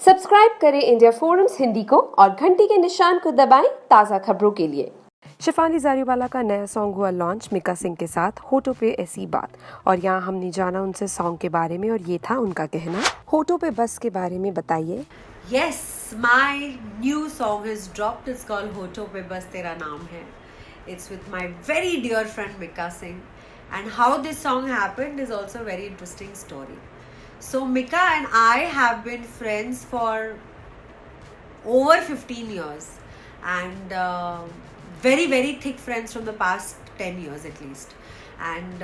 Subscribe करें India forums Hindi को और घंटी के निशान को दबाएं ताज़ा खबरों के लिए। शिफाली जारीवाला का नया सॉन्ग हुआ लॉन्च मिका सिंह के साथ होठों पे ऐसी बात। और यहाँ हमने जाना उनसे सॉन्ग के बारे में और ये था उनका कहना। होठों पे बस के बारे में बताइए। Yes, my new song has dropped. It's called होठों पे बस तेरा नाम है. It's with my very dear friend Mika Singh. And how this song happened is also a very interesting story. So Mika and I have been friends for over 15 years. And very, very thick friends from the past 10 years at least. And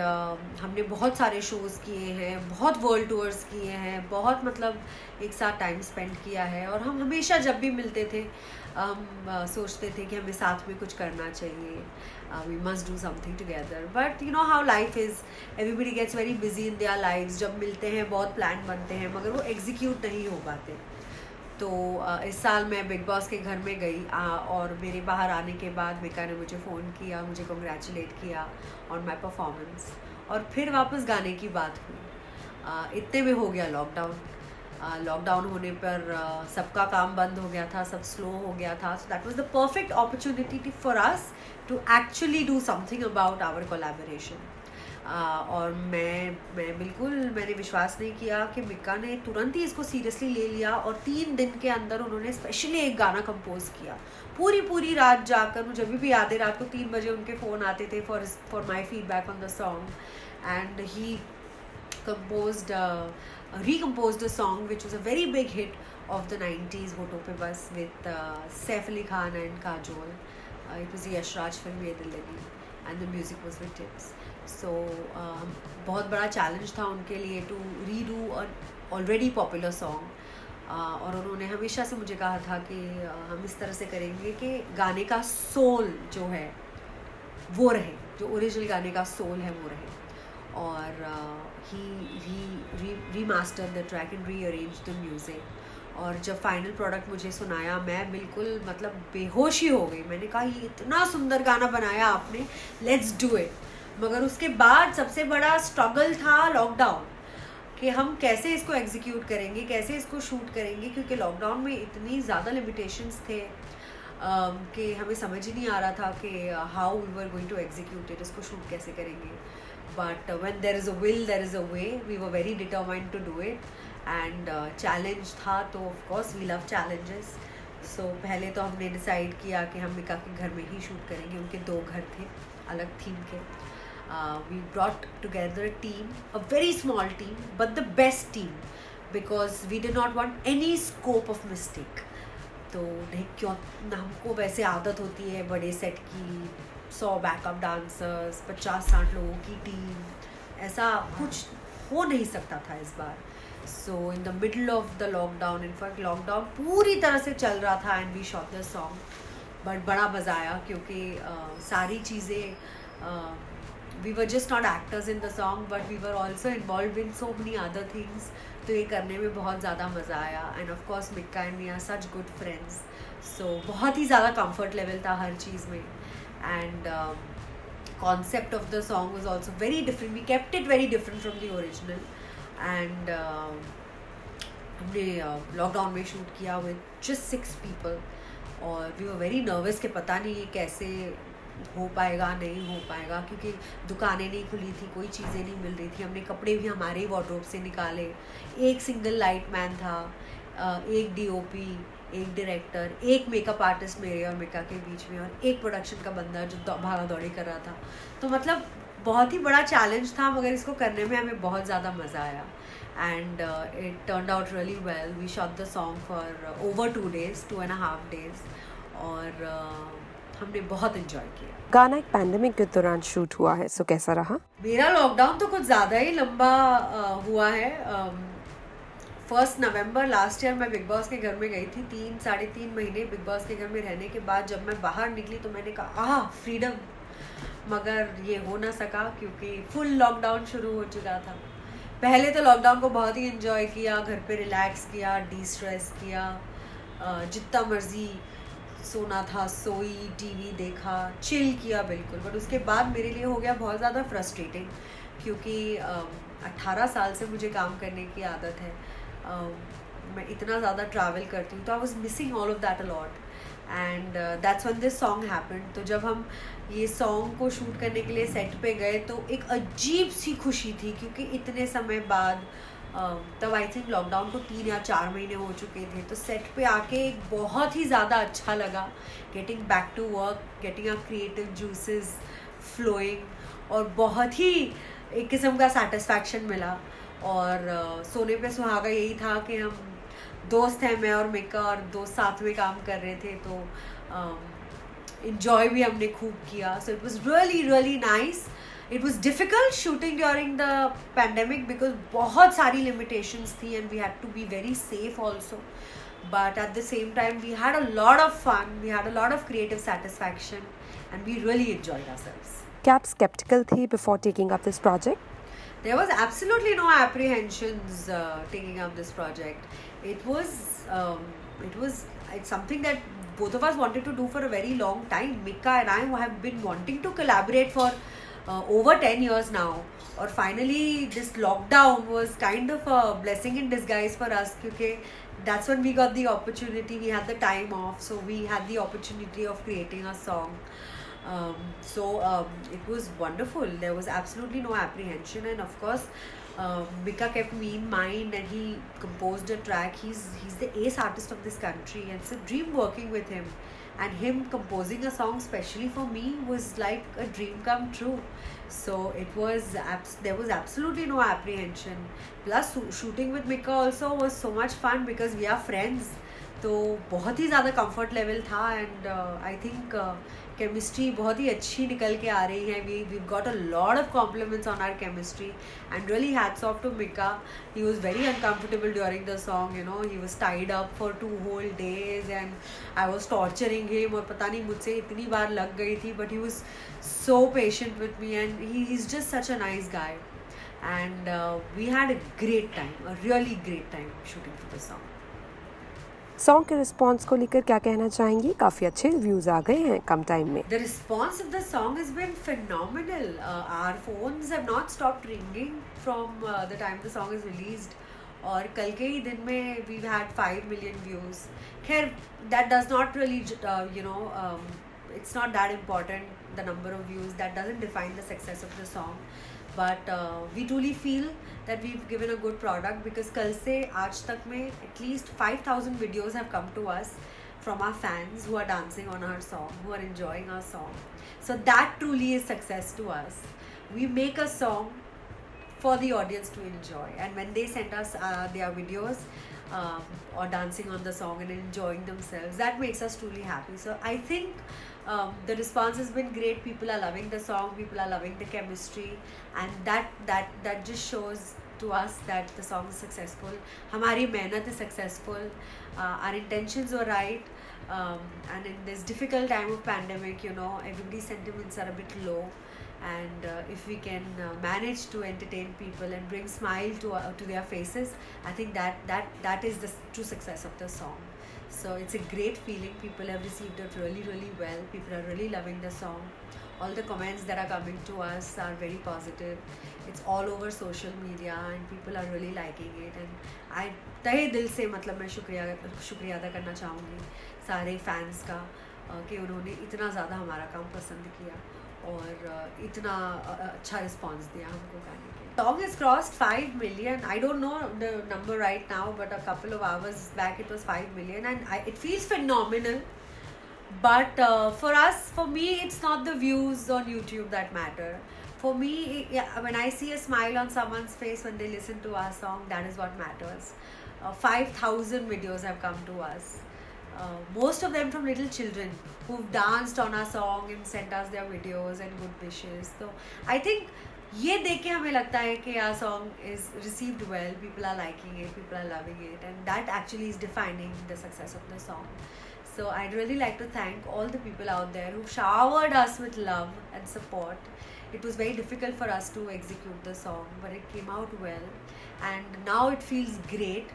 हमने बहुत सारे shows किए हैं, बहुत world tours किए हैं, बहुत मतलब एक साथ टाइम स्पेंड किया है। और हम हमेशा जब भी मिलते थे हम सोचते थे कि हमें साथ में कुछ करना चाहिए, we must do something together. But you know how life is, everybody gets very busy in their lives. जब मिलते हैं बहुत प्लान बनते हैं मगर वो एग्जीक्यूट नहीं हो पाते। तो इस साल मैं बिग बॉस के घर में गई और मेरे बाहर आने के बाद मिका ने मुझे फ़ोन किया, मुझे कंग्रेचुलेट किया ऑन माई परफॉर्मेंस। और फिर वापस गाने की बात हुई। इतने में हो गया लॉकडाउन। लॉकडाउन होने पर सबका काम बंद हो गया था, सब स्लो हो गया था। So that was the perfect opportunity for us to actually do something about our collaboration. और मैंने विश्वास नहीं किया कि मिका ने तुरंत ही इसको सीरियसली ले लिया और 3 दिन के अंदर उन्होंने स्पेशली एक गाना कंपोज किया। पूरी रात जाकर, मुझे अभी भी याद है, रात को 3 बजे उनके फ़ोन आते थे for my feedback on the song. And he recomposed a song which was a very big hit of the 90s, होठों पे बस, with Saif Ali Khan and Kajol. It was the Yash Raj film ये दिल लगी and the music was with Tips. So बहुत बड़ा challenge था उनके लिए to redo an already popular song. और उन्होंने हमेशा से मुझे कहा था कि हम इस तरह से करेंगे कि गाने का सोल जो है वो रहे, जो ओरिजिनल गाने का सोल है वो रहे। और he remastered the track and rearranged the music. और जब फाइनल प्रोडक्ट मुझे सुनाया मैं बिल्कुल मतलब बेहोश ही हो गई। मैंने कहा ये इतना सुंदर गाना बनाया आपने, लेट्स डू इट। मगर उसके बाद सबसे बड़ा स्ट्रगल था लॉकडाउन, कि हम कैसे इसको एग्जीक्यूट करेंगे, कैसे इसको शूट करेंगे, क्योंकि लॉकडाउन में इतनी ज़्यादा लिमिटेशंस थे कि हमें समझ ही नहीं आ रहा था कि how we were going to execute it, इसको शूट कैसे करेंगे। But when there is a will there is a way, we were very determined to do it. And challenge था तो of course we love challenges. So पहले तो हमने decide किया कि हम मिका के घर में ही शूट करेंगे। उनके 2 घर थे अलग थीम के। We brought together a team, a very small team, but the best team, because we did not want any scope of mistake. तो नहीं, क्यों हमको वैसे आदत होती है बड़े सेट की, 100 बैकअप डांसर्स, 50-60 लोगों की टीम, ऐसा कुछ हो नहीं सकता था इस बार। So in the middle of the lockdown, in fact lockdown पूरी तरह से चल रहा था and we shot the song. But बड़ा मज़ा आया क्योंकि सारी चीज़ें we were just not actors in the song, but we were also involved in so many other things. तो ये करने में बहुत ज़्यादा मज़ा आया। And of course Mika and me are such good friends, so बहुत ही ज़्यादा कंफर्ट लेवल था हर चीज़ में। And concept of the song was also very different, we kept it very different from the original. And हमने लॉकडाउन में shoot किया विद जस्ट 6 पीपल और वी वर वेरी नर्वस कि पता नहीं ये कैसे हो पाएगा नहीं हो पाएगा, क्योंकि दुकानें नहीं खुली थी, कोई चीज़ें नहीं मिल रही थी। हमने कपड़े भी हमारे ही वार्डरोब से निकाले। एक सिंगल लाइट मैन था, एक डीओपी, एक डायरेक्टर, एक मेकअप आर्टिस्ट मेरे और मिका के बीच में, और एक प्रोडक्शन का बंदा जो भागा दौड़ी कर रहा था। तो मतलब बहुत ही बड़ा चैलेंज था, मगर इसको करने में हमें बहुत ज़्यादा मज़ा आया। And it turned out really well. We shot the song for over 2 days, 2.5 days, और हमने बहुत एंजॉय किया। गाना एक पैंडेमिक के दौरान शूट हुआ है, सो कैसा रहा? मेरा लॉकडाउन तो कुछ ज़्यादा ही लंबा हुआ है। 1 नवंबर लास्ट ईयर मैं बिग बॉस के घर में गई थी। 3-3.5 महीने बिग बॉस के घर में रहने के बाद जब मैं बाहर निकली तो मैंने कहा फ्रीडम। मगर ये हो ना सका क्योंकि फुल लॉकडाउन शुरू हो चुका था। पहले तो लॉकडाउन को बहुत ही एंजॉय किया, घर पे रिलैक्स किया, डी स्ट्रेस किया, जितना मर्जी सोना था सोई, टीवी देखा, चिल किया बिल्कुल। बट उसके बाद मेरे लिए हो गया बहुत ज़्यादा फ्रस्ट्रेटिंग, क्योंकि 18 साल से मुझे काम करने की आदत है। मैं इतना ज़्यादा ट्रैवल करती हूँ, तो I was missing all of that allot, and that's when this song happened. तो जब हम ये सॉन्ग को शूट करने के लिए सेट पे गए तो एक अजीब सी खुशी थी, क्योंकि इतने समय बाद तब आई थिंक लॉकडाउन को 3 या 4 महीने हो चुके थे, तो सेट पे आके बहुत ही ज़्यादा अच्छा लगा. Getting back to work, getting a creative juices flowing, और बहुत ही एक किस्म का सेटिस्फैक्शन मिला. और सोने पे सुहागा यही था कि हम दोस्त हैं, मैं और मिका, और दोस्त साथ में काम कर रहे थे, तो इन्जॉय भी हमने खूब किया. So it was really really nice. It was difficult shooting during the pandemic because बहुत सारी लिमिटेशंस थी and we had to be very safe also. But at the same time, we had a lot of fun, we had a lot of creative satisfaction, and we really enjoyed ourselves. क्या आप skeptical थी before taking up this project? There was absolutely no apprehensions taking up this project. It's something that both of us wanted to do for a very long time. Mika and I have been wanting to collaborate for over 10 years now. Or finally, this lockdown was kind of a blessing in disguise for us, because that's when we got the opportunity. We had the time off, so we had the opportunity of creating a song. It was wonderful. There was absolutely no apprehension, and of course Mika kept me in mind, and he composed a track. He's the ace artist of this country, and it's a dream working with him, and him composing a song specially for me was like a dream come true. So there was absolutely no apprehension. Plus shooting with Mika also was so much fun because we are friends, तो बहुत ही ज़्यादा comfort level था, and I think chemistry बहुत ही अच्छी निकल के आ रही है. We've got a lot of compliments on our chemistry, and really hats off to Mika. He was very uncomfortable during the song, you know. He was tied up for 2 whole days, and I was torturing him, और पता नहीं मुझसे इतनी बार लग गई थी, but he was so patient with me, and he's just such a nice guy. And we had a great time, a really great time shooting for the song. Song के response को लेकर क्या कहना चाहेंगी? काफ़ी अच्छे रिव्यूज़ आ गए हैं कम टाइम में. The response of the song has been phenomenal. Our phones have not stopped ringing from the time the song is released. और कल के ही दिन में we've had 5 million views. खैर, that does not really, it's not that important, the number of views. That doesn't define the success of the song. But we truly feel that we've given a good product, because कल से आज तक में at least 5,000 videos have come to us from our fans who are dancing on our song, who are enjoying our song. So that truly is success to us. We make a song for the audience to enjoy, and when they send us their videos or dancing on the song and enjoying themselves, that makes us truly happy. So I think the response has been great. People are loving the song, people are loving the chemistry, and that just shows to us that the song is successful. हमारी मेहनत is successful. Our intentions were right, and in this difficult time of pandemic, everybody's sentiments are a bit low, and if we can manage to entertain people and bring smile to their faces, I think that is the true success of the song. So it's a great feeling. People have received it really, really well. People are really loving the song. All the comments that are coming to us are very positive. It's all over social media, and people are really liking it. And I तहे दिल से मतलब मैं शुक्रिया अदा करना चाहूँगी सारे फैंस का, कि उन्होंने इतना ज़्यादा हमारा काम पसंद किया और इतना अच्छा रिस्पॉन्स दिया हमको गाने के. Song has crossed 5 million. I don't know the number right now, but a couple of hours back it was 5 million, and it feels phenomenal. But for me, it's not the views on YouTube that matter. For me, when I see a smile on someone's face when they listen to our song, that is what matters. 5,000 videos have come to us. Most of them from little children who've danced on our song and sent us their videos and good wishes. So I think ये देख के हमें लगता है कि our song is received well, people are liking it, people are loving it, and that actually is defining the success of the song. So I'd really like to thank all the people out there who showered us with love and support. It was very difficult for us to execute the song, but it came out well, and now it feels great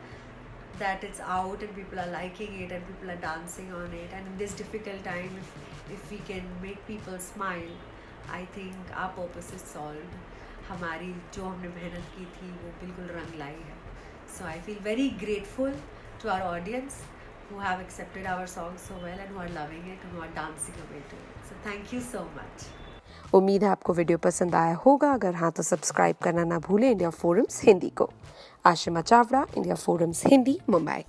that it's out and people are liking it and people are dancing on it. And in this difficult time, if we can make people smile, I think our purpose is solved. हमारी जो हमने मेहनत की थी वो बिल्कुल रंग लाई है. So I feel very grateful to our audience who have accepted our songs so well and who are loving it and who are dancing away to it. So thank you so much. उम्मीद है आपको video पसंद आया होगा। अगर हाँ तो subscribe करना ना भूलें इंडिया फोरम्स हिंदी को। Ashima Chavda, India forums Hindi, Mumbai.